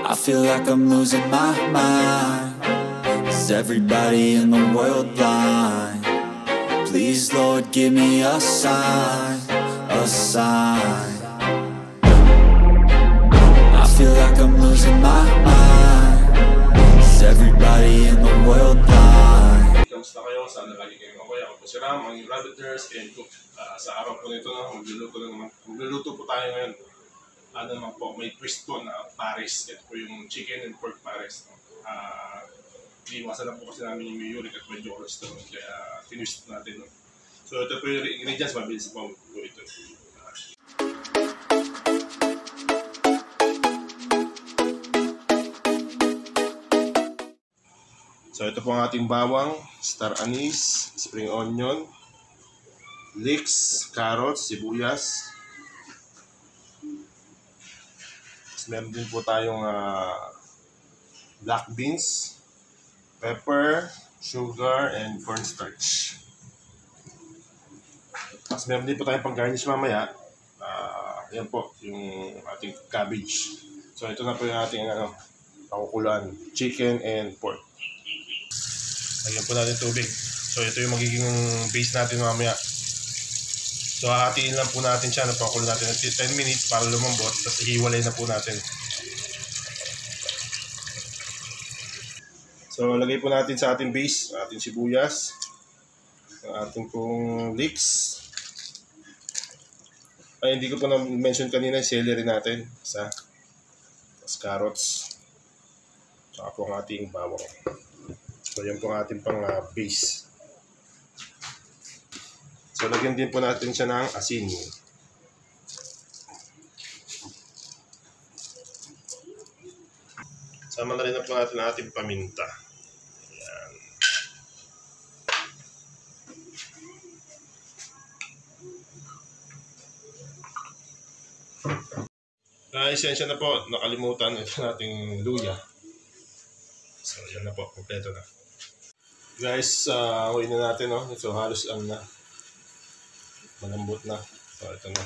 I feel like I'm losing my mind. Is everybody in the world blind? Please, Lord, give me a sign, a sign. I feel like I'm losing my mind. Is everybody in the world blind? Kamusta kayo? Sana lagi kayong okay. Ako po si Ram, ang Rabbit Nurse and Cook. Sa araw po nito, magluluto po tayo ngayon. Ano naman po, may twist po na pares. Ito po yung chicken and pork pares. Iwasan na po kasi namin yung uric at medyo cholesterol. Kaya tinwist natin. So ito po yung ingredients, mabilis po ito. So ito po ang ating bawang, star anise, spring onion, leeks, carrots, sibuyas. Meron din po tayong black beans, pepper, sugar, and cornstarch. Tapos meron din po tayong pang-garnish mamaya. Yan po, yung ating cabbage. So ito na po yung ating pakukuluan, chicken and pork. Lagyan po natin tubig. So ito yung magiging base natin mamaya. So hahatiin lang po natin siya, napakulo natin at 10 minutes para lumambot, tapos ihiwalay na po natin. So lagay po natin sa ating base, ating sibuyas, ating pong leeks. Ay, hindi ko po na-mention kanina yung celery natin, isa, tapos carrots, saka po ang ating bawang. So yan po ang ating pang base. So, lagyan din po natin siya ng asin. Sama na rin na po natin ang ating paminta. Ayan. Esensya na po, nakalimutan. Ito nating luya. So, yan na po. Kompleto na. Guys, huwin na natin. So, halos lang na. Malambot na. So, ito na.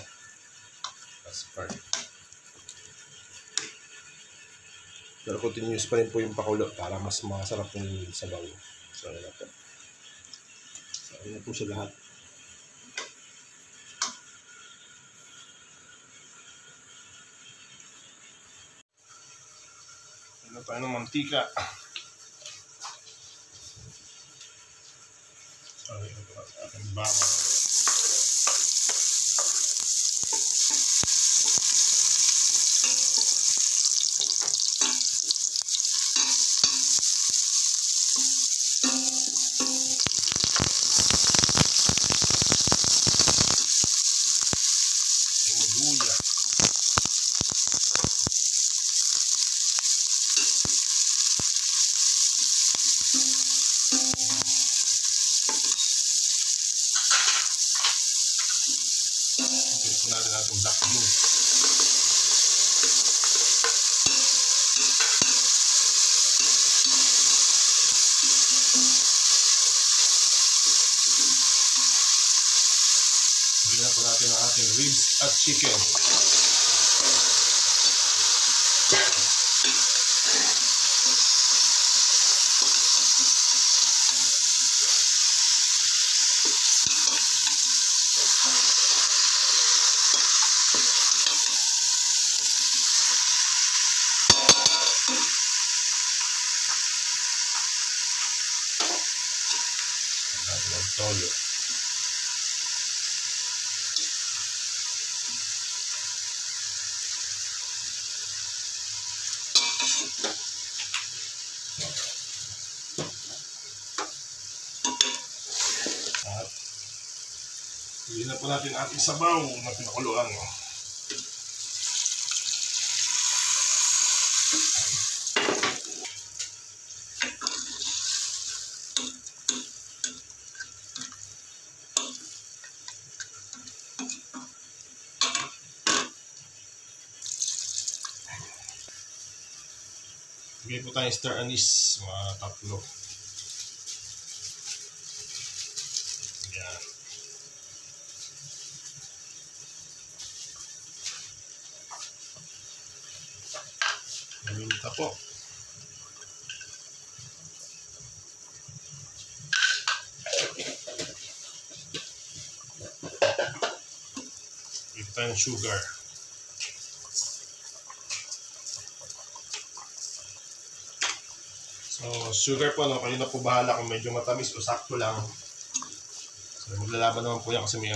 Last part. Pero continuous pa rin po yung pakulo para mas masarap yung sabaw. So, ayan na po. So, ayan na po siya lahat. Ayan na tayo ng mantika. So, ayan na po ating bawang. Ito natin natin black beans. Lagyan na po natin ang ating ribs at chicken. Toyo. At hindi na po natin ating sabaw na pinakuluan. Bigay po tayong star anise, mga tatlo. Yan. Maminta po. With and sugar. So, sugar po, no, kayo na po bahala kung medyo matamis o sakto lang. So, maglalaban naman po yan kasi may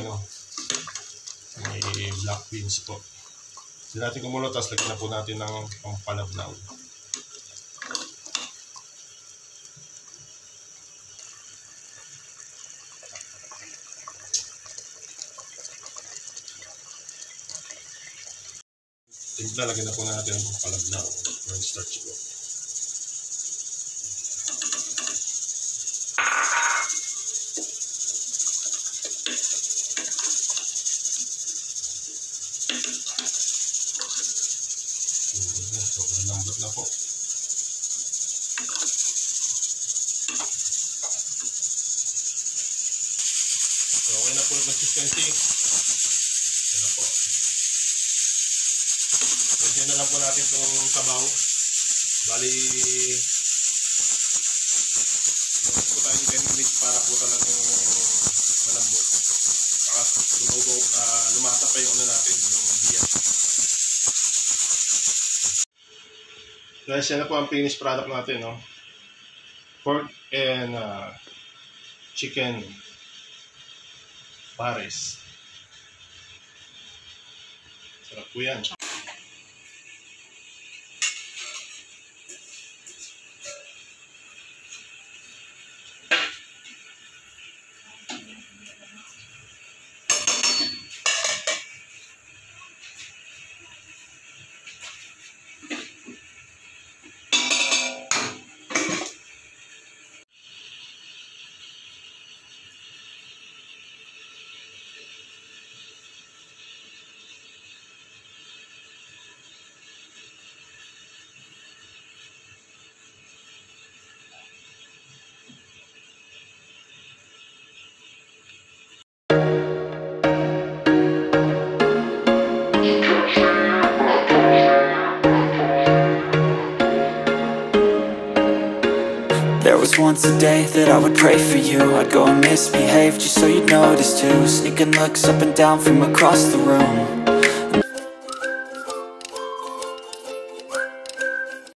black beans po. Hindi natin kumulo, tapos lagyan na po natin ng pampalabnaw. Timpla, lagyan na po natin ang pampalabnaw. Cornstarch po. So, malambot na po. So, okay na po yung consistency. Okay na po. Pwede na lang po natin itong sabaw. Bali, meron po tayong 10 minutes para po talagang malambot. Saka lumata pa yung natin, yung biya. Guys, yan na po ang finished product natin, no? Pork and chicken pares. Sarap po yan. There was once a day that I would pray for you. I'd go and misbehave just so you'd notice too. Sneaking looks up and down from across the room.